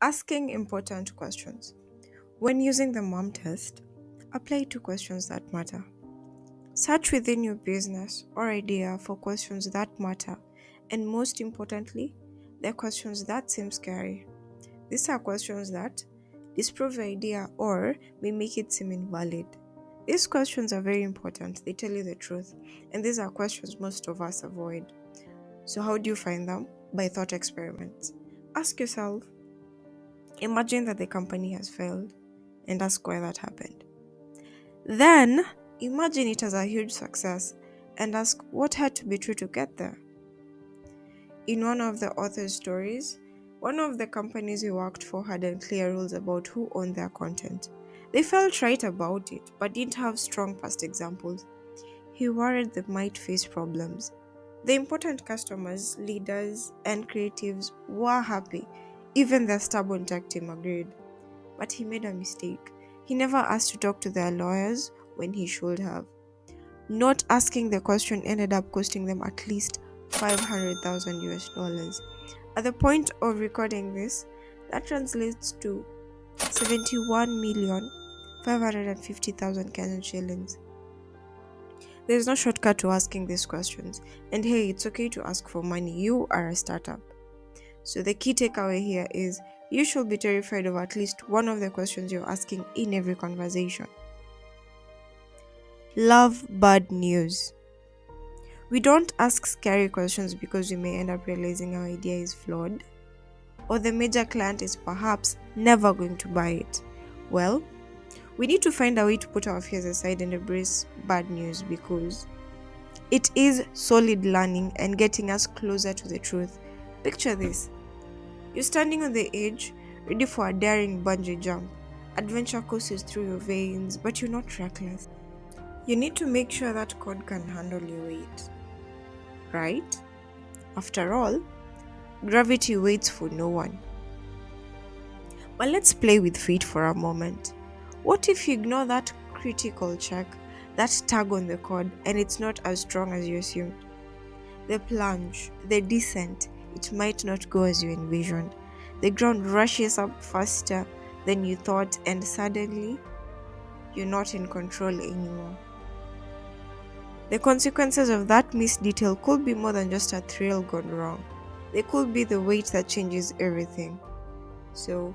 Asking important questions. When using the mom test, apply to questions that matter. Search within your business or idea for questions that matter, and most importantly, they're questions that seem scary. These are questions that disprove your idea or may make it seem invalid. These questions are very important, they tell you the truth, and these are questions most of us avoid. So, how do you find them? By thought experiments. Ask yourself, imagine that the company has failed, and ask why that happened. Then, imagine it as a huge success and ask what had to be true to get there. In one of the author's stories, one of the companies he worked for had unclear rules about who owned their content. They felt right about it, but didn't have strong past examples. He worried they might face problems. The important customers, leaders, and creatives were happy. Even the stubborn tech team agreed. But he made a mistake. He never asked to talk to their lawyers when he should have. Not asking the question ended up costing them at least 500,000 US dollars. At the point of recording this, that translates to 71,550,000 Kenyan shillings. There is no shortcut to asking these questions. And hey, it's okay to ask for money. You are a startup. So the key takeaway here is you should be terrified of at least one of the questions you're asking in every conversation. Love bad news. We don't ask scary questions because we may end up realizing our idea is flawed or the major client is perhaps never going to buy it. Well, we need to find a way to put our fears aside and embrace bad news because it is solid learning and getting us closer to the truth. Picture this. You're standing on the edge, ready for a daring bungee jump. Adventure courses through your veins, but you're not reckless. You need to make sure that cord can handle your weight, right? After all, gravity waits for no one. But let's play with fate for a moment. What if you ignore that critical check, that tug on the cord, and it's not as strong as you assumed? The plunge, the descent, it might not go as you envisioned. The ground rushes up faster than you thought, and suddenly, you're not in control anymore. The consequences of that missed detail could be more than just a thrill gone wrong. They could be the weight that changes everything. So,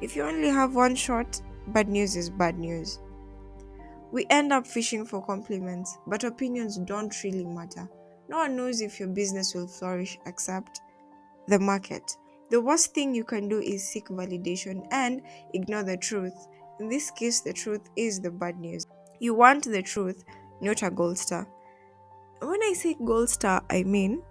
if you only have one shot, bad news is bad news. We end up fishing for compliments, but opinions don't really matter. No one knows if your business will flourish except the market. The worst thing you can do is seek validation and ignore the truth. In this case, the truth is the bad news. You want the truth, not a gold star. When I say gold star, I mean,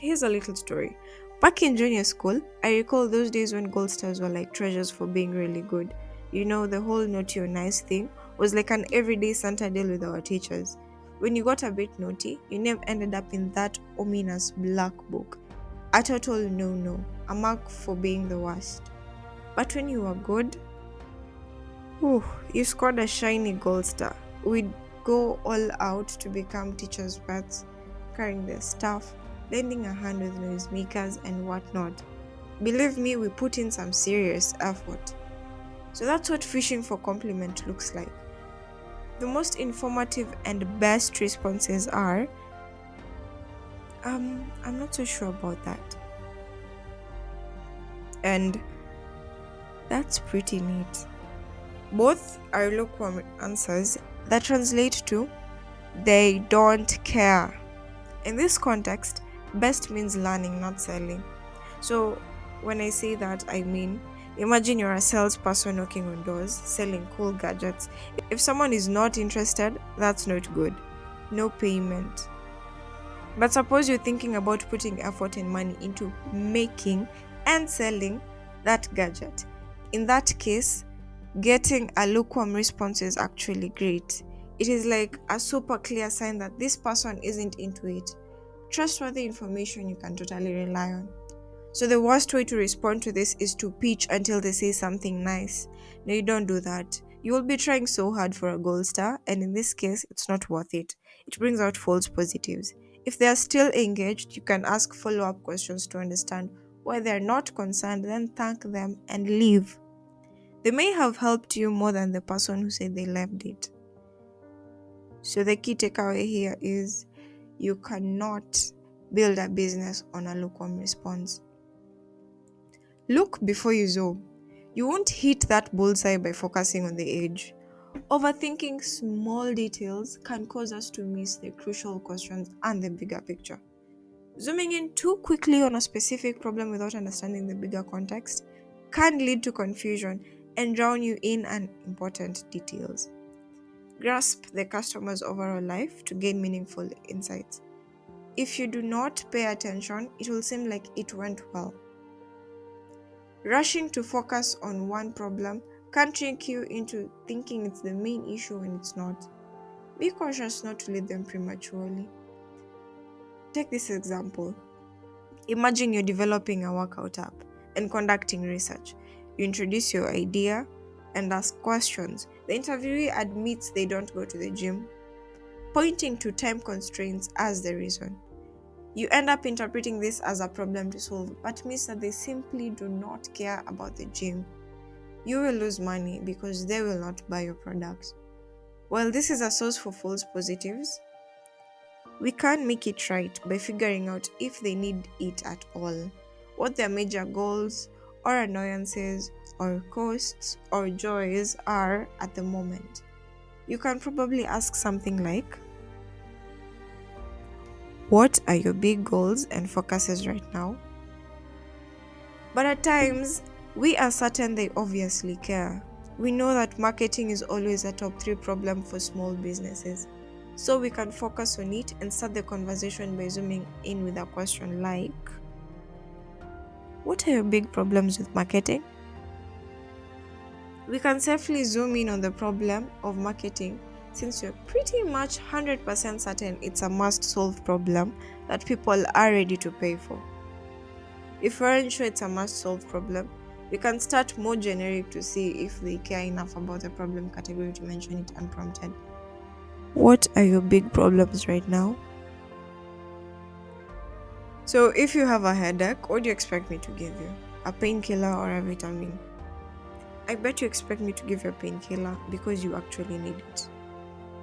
here's a little story. Back in junior school, I recall those days when gold stars were like treasures for being really good. You know, the whole naughty or nice thing was like an everyday Santa deal with our teachers. When you got a bit naughty, your name ended up in that ominous black book. A total no, a mark for being the worst. But when you were good, whew, you scored a shiny gold star. We'd go all out to become teachers' pets, carrying their stuff, lending a hand with noisemakers and whatnot. Believe me, we put in some serious effort. So that's what fishing for compliment looks like. The most informative and best responses are, I'm not so sure about that. And that's pretty neat. Both are lukewarm answers that translate to they don't care. In this context, best means learning, not selling. So when I say that, I mean imagine you're a salesperson knocking on doors, selling cool gadgets. If someone is not interested, that's not good. No payment. But suppose you're thinking about putting effort and money into making and selling that gadget. In that case, getting a lukewarm response is actually great. It is like a super clear sign that this person isn't into it. Trustworthy information you can totally rely on. So the worst way to respond to this is to pitch until they say something nice. No, you don't do that. You will be trying so hard for a gold star, and in this case, it's not worth it. It brings out false positives. If they are still engaged, you can ask follow-up questions to understand why they're not concerned, then thank them and leave. They may have helped you more than the person who said they left it. So the key takeaway here is you cannot build a business on a lukewarm response. Look before you zoom. You won't hit that bullseye by focusing on the edge. Overthinking small details can cause us to miss the crucial questions and the bigger picture. Zooming in too quickly on a specific problem without understanding the bigger context can lead to confusion and drown you in unimportant details. Grasp the customer's overall life to gain meaningful insights. If you do not pay attention, it will seem like it went well. Rushing to focus on one problem can trick you into thinking it's the main issue when it's not. Be cautious not to lead them prematurely. Take this example. Imagine you're developing a workout app and conducting research. You introduce your idea and ask questions. The interviewee admits they don't go to the gym, pointing to time constraints as the reason. You end up interpreting this as a problem to solve, but miss that they simply do not care about the gym. You will lose money because they will not buy your products. While this is a source for false positives, we can make it right by figuring out if they need it at all, what their major goals or annoyances or costs or joys are at the moment. You can probably ask something like, what are your big goals and focuses right now? But at times, we are certain they obviously care. We know that marketing is always a top 3 problem for small businesses. So we can focus on it and start the conversation by zooming in with a question like, what are your big problems with marketing? We can safely zoom in on the problem of marketing since we're pretty much 100% certain it's a must solve problem that people are ready to pay for. If we aren't sure it's a must solve problem, we can start more generic to see if they care enough about the problem category to mention it unprompted. What are your big problems right now? So, if you have a headache, what do you expect me to give you? A painkiller or a vitamin? I bet you expect me to give you a painkiller because you actually need it.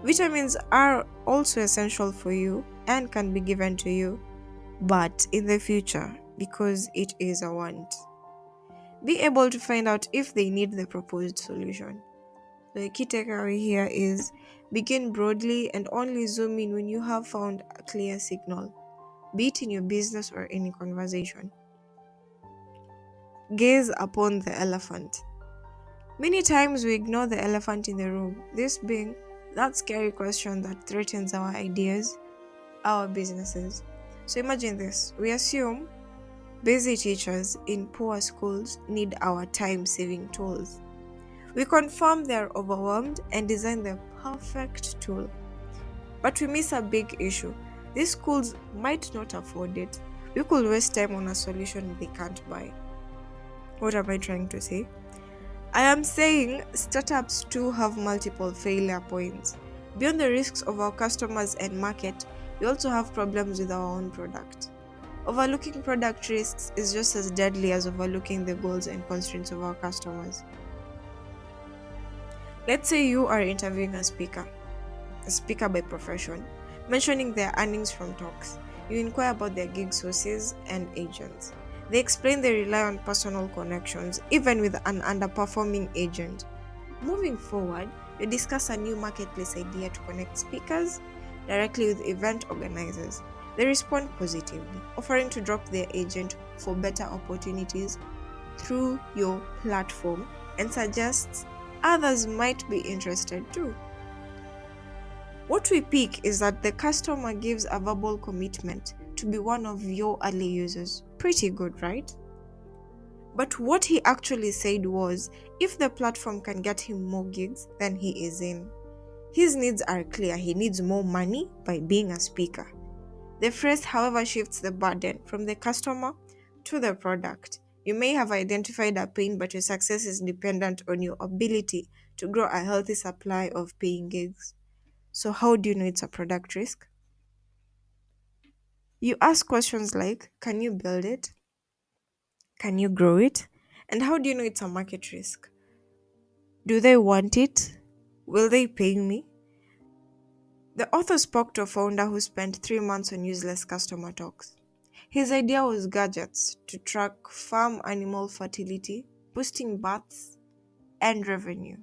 Vitamins are also essential for you and can be given to you, but in the future because it is a want. Be able to find out if they need the proposed solution. The key takeaway here is begin broadly and only zoom in when you have found a clear signal, be it in your business or any conversation. Gaze upon the elephant. Many times we ignore the elephant in the room, this being that scary question that threatens our ideas, our businesses. So imagine this, we assume busy teachers in poor schools need our time-saving tools. We confirm they are overwhelmed and design the perfect tool. But we miss a big issue. These schools might not afford it. We could waste time on a solution they can't buy. What am I trying to say? I am saying startups too have multiple failure points. Beyond the risks of our customers and market, we also have problems with our own product. Overlooking product risks is just as deadly as overlooking the goals and constraints of our customers. Let's say you are interviewing a speaker by profession, mentioning their earnings from talks. You inquire about their gig sources and agents. They explain they rely on personal connections, even with an underperforming agent. Moving forward, you discuss a new marketplace idea to connect speakers directly with event organizers. They respond positively, offering to drop their agent for better opportunities through your platform and suggests others might be interested too. What we pick is that the customer gives a verbal commitment to be one of your early users. Pretty good, right? But what he actually said was, if the platform can get him more gigs, then he is in. His needs are clear. He needs more money by being a speaker. The phrase, however, shifts the burden from the customer to the product. You may have identified a pain, but your success is dependent on your ability to grow a healthy supply of paying gigs. So, how do you know it's a product risk? You ask questions like, can you build it? Can you grow it? And how do you know it's a market risk? Do they want it? Will they pay me? The author spoke to a founder who spent 3 months on useless customer talks. His idea was gadgets to track farm animal fertility, boosting births, and revenue.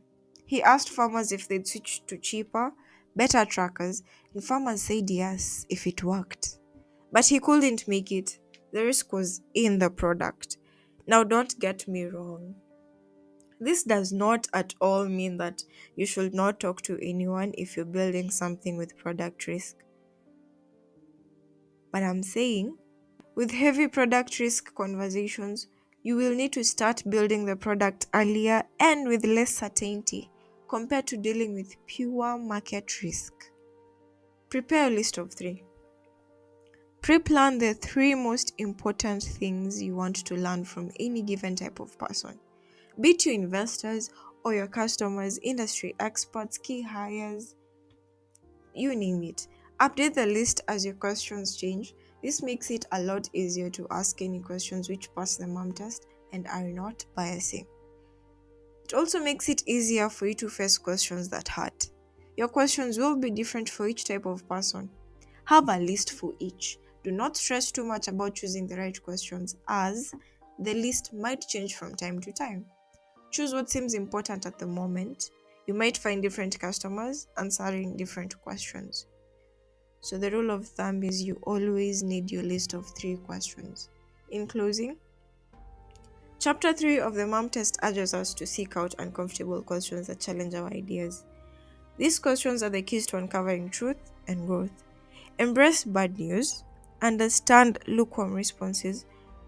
He asked farmers if they'd switch to cheaper, better trackers, and farmers said yes if it worked. But he couldn't make it. The risk was in the product. Now, don't get me wrong. This does not at all mean that you should not talk to anyone if you're building something with product risk. But I'm saying, with heavy product risk conversations, you will need to start building the product earlier and with less certainty compared to dealing with pure market risk. Prepare a list of three. Pre plan the three most important things you want to learn from any given type of person, be it your investors or your customers, industry experts, key hires, you name it. Update the list as your questions change. This makes it a lot easier to ask any questions which pass the MAM test and are not biasing. It also makes it easier for you to face questions that hurt. Your questions will be different for each type of person. Have a list for each. Do not stress too much about choosing the right questions, as the list might change from time to time. Choose what seems important at the moment. You might find different customers answering different questions. So, the rule of thumb is you always need your list of three questions. In closing, Chapter 3 of the MAM test urges us to seek out uncomfortable questions that challenge our ideas. These questions are the keys to uncovering truth and growth. Embrace bad news, understand lukewarm responses,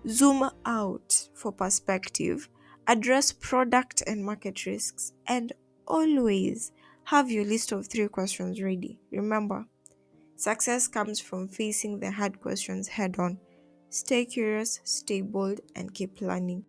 zoom out for perspective, address product and market risks, and always have your list of three questions ready. Remember, success comes from facing the hard questions head on. Stay curious, stay bold, and keep learning.